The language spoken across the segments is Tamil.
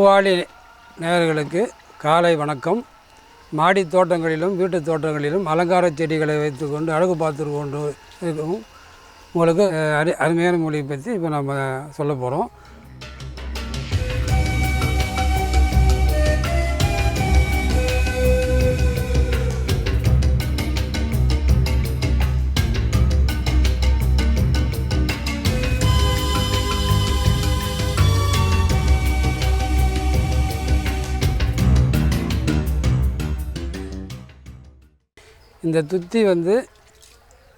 பூவாளி நேயர்களுக்கு காலை வணக்கம். மாடி தோட்டங்களிலும் வீட்டு தோட்டங்களிலும் அலங்கார செடிகளை வைத்துக்கொண்டு அழகு பார்த்து கொண்டு இருக்கும் உங்களுக்கு அருமையான மூலிகை பற்றி இப்போ நம்ம சொல்ல போகிறோம். இந்த துத்தி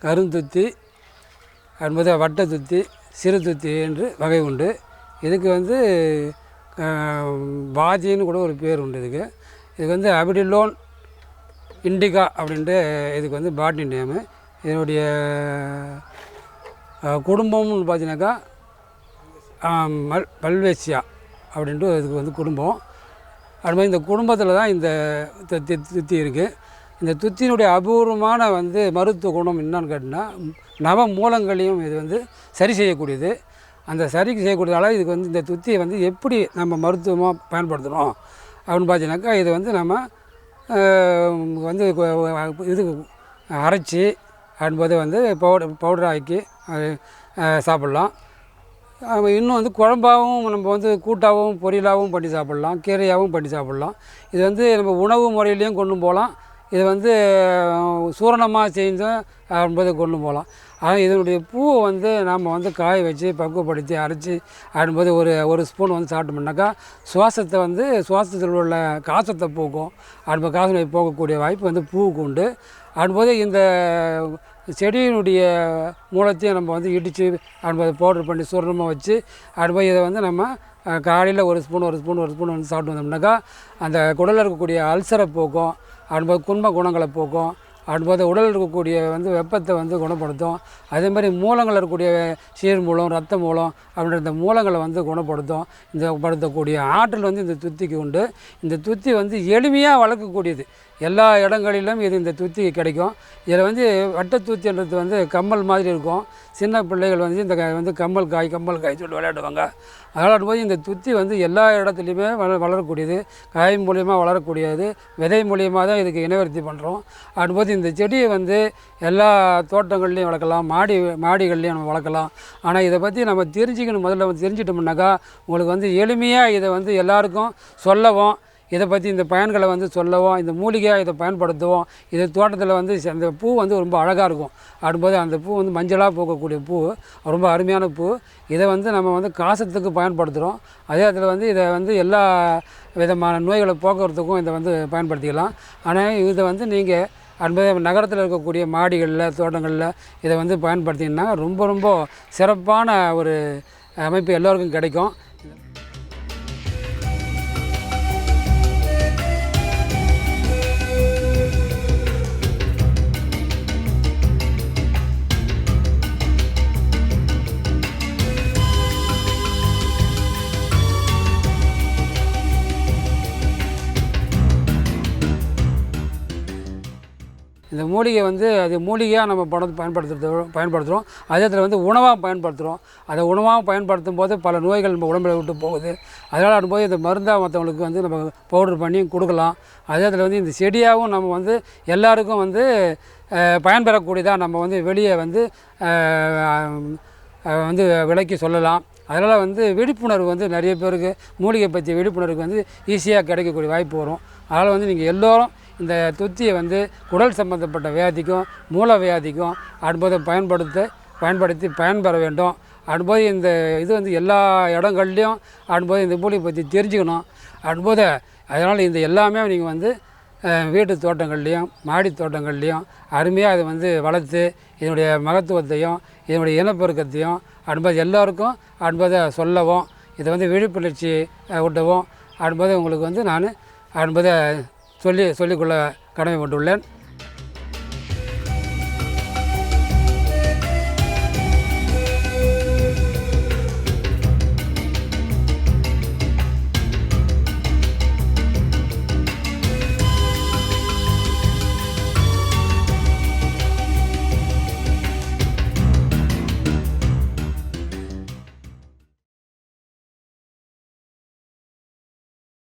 கருந்துத்தி என்பது வட்ட துத்தி, சிறு துத்தி என்று வகை உண்டு. இதுக்கு வாஜின்னு கூட ஒரு பேர் உண்டு. இதுக்கு அபிடிலோன் இண்டிகா அப்படின்ட்டு இதுக்கு பாட்னி நேமு. இதனுடைய குடும்பம்னு பார்த்தீங்கன்னாக்கா பல்வேசியா அப்படின்ட்டு இதுக்கு குடும்பம். அது மாதிரி இந்த குடும்பத்தில் தான் இந்த துத்தி இருக்குது. இந்த துத்தியினுடைய அபூர்வமான மருத்துவ குணம் என்னன்னு கேட்டிங்கன்னா, நவ மூலங்களையும் இது சரி செய்யக்கூடியது. அந்த சரி செய்யக்கூடியதால் இதுக்கு இந்த துத்தியை எப்படி நம்ம மருத்துவமாக பயன்படுத்தணும் அப்படின்னு பார்த்தீங்கன்னாக்கா, இது நம்ம இது அரைச்சி அப்படின்போது பவுடர் ஆக்கி சாப்பிட்லாம். இன்னும் குழம்பாகவும் நம்ம கூட்டாகவும் பொரியலாகவும் பண்ணி சாப்பிட்லாம், கீரையாகவும் பண்ணி சாப்பிட்லாம். இது நம்ம உணவு முறையிலையும் கொண்டு போகலாம். இது சூரணமாக செஞ்சோம் அப்படின்போது கொண்டு போகலாம். ஆனால் இதனுடைய பூவை நாம் காய வச்சு பக்குவப்படுத்தி அரைச்சி அப்படின்போது ஒரு ஸ்பூன் சாப்பிட்டோம்னாக்கா சுவாசத்தில் உள்ள காசத்தை போக்கும். அப்படின்போது காசனை போகக்கூடிய வாய்ப்பு பூவுக்கு உண்டு. அப்படின்போது இந்த செடியினுடைய மூலத்தையும் நம்ம இடித்து அப்படின்போது பவுடர் பண்ணி சூரணமாக வச்சு அப்படின்போது இதை நம்ம காலையில் ஒரு ஸ்பூன் சாப்பிட்டு வந்தோம்னாக்கா அந்த குடலில் இருக்கக்கூடிய அல்சரை போக்கும். அப்படின்போது குண்ம குணங்களை போக்கும். அப்படின்போது உடலில் இருக்கக்கூடிய வெப்பத்தை குணப்படுத்தும். அதே மாதிரி மூலங்கள் இருக்கக்கூடிய சீர் மூலம், ரத்த மூலம் அப்படின்ற இந்த மூலங்களை குணப்படுத்தும். இந்த படுத்தக்கூடிய ஆற்றல் இந்த துத்திக்கு உண்டு. இந்த துத்தி எளிமையாக வளர்க்கக்கூடியது. எல்லா இடங்களிலும் இந்த துத்தி கிடைக்கும். இதில் வட்ட தூத்தின்றது கம்மல் மாதிரி இருக்கும். சின்ன பிள்ளைகள் இந்த கம்மல் காய் சொல்லி விளையாடுவாங்க. விளையாடும்போது இந்த துத்தி எல்லா இடத்துலையுமே வளரக்கூடியது. காய் மூலியமாக வளரக்கூடியது. விதை மூலியமாக தான் இதுக்கு இனவர்த்தி பண்ணுறோம். அப்படின்போது இந்த செடியை எல்லா தோட்டங்கள்லேயும் வளர்க்கலாம், மாடிகள்லேயும் நம்ம வளர்க்கலாம். ஆனால் இதை பற்றி நம்ம தெரிஞ்சுக்கணும். முதல்ல தெரிஞ்சிட்டோம்னாக்கா உங்களுக்கு எளிமையாக இதை எல்லாருக்கும் சொல்லவும், இதை பற்றி இந்த பயன்களை சொல்லவும், இந்த மூலிகையாக இதை பயன்படுத்துவோம். இது தோட்டத்தில் அந்த பூ ரொம்ப அழகாக இருக்கும். அப்படின்போது அந்த பூ மஞ்சளாக போகக்கூடிய பூ, ரொம்ப அருமையான பூ. இதை நம்ம காசத்துக்கு பயன்படுத்துகிறோம். அதே இடத்துல இதை எல்லா விதமான நோய்களை போக்குறதுக்கும் இதை பயன்படுத்திக்கலாம். ஆனால் இதை நீங்கள் அன்பது நகரத்தில் இருக்கக்கூடிய மாடிகளில், தோட்டங்களில் இதை பயன்படுத்திங்கன்னா ரொம்ப சிறப்பான ஒரு அமைப்பு எல்லோருக்கும் கிடைக்கும். இந்த மூலிகை அது மூலிகையாக நம்ம பயன்படுத்துகிறோம். அதே இடத்துல உணவாக பயன்படுத்துகிறோம். அதை உணவாக பயன்படுத்தும் போது பல நோய்கள் நம்ம உடம்புல விட்டு போகுது. அதனால் அடும்போது இந்த மருந்தாக மற்றவங்களுக்கு நம்ம பவுடர் பண்ணி கொடுக்கலாம். அதே இடத்துல இந்த செடியாகவும் நம்ம எல்லாருக்கும் பயன்பெறக்கூடியதாக நம்ம வெளியே விலைக்கு சொல்லலாம். அதனால் விழிப்புணர்வு நிறைய பேருக்கு மூலிகை பற்றிய விழிப்புணர்வுக்கு ஈஸியாக கிடைக்கக்கூடிய வாய்ப்பு வரும். அதனால் நீங்கள் எல்லோரும் இந்த துத்தியை குடல் சம்பந்தப்பட்ட வியாதிக்கும் மூல வியாதிக்கும் அடுப்போது பயன்படுத்தி பயன்பெற வேண்டும். அடுப்போது இந்த இது எல்லா இடங்கள்லையும் அடுப்போது இந்த மூலிகை பற்றி தெரிஞ்சுக்கணும். அடுப்போது அதனால் இந்த எல்லாமே நீங்கள் வீட்டு தோட்டங்கள்லேயும் மாடி தோட்டங்கள்லேயும் அருமையாக அதை வளர்த்து இதனுடைய மகத்துவத்தையும் இதனுடைய இனப்பெருக்கத்தையும் அடுப்போது எல்லோருக்கும் அடுப்போதை சொல்லவும், இதை விழிப்புணர்ச்சி ஊட்டவும் அடுப்போது உங்களுக்கு நான் அடுப்போதை சொல்லிக்கொள்ள கடமைப்பட்டுள்ளேன்.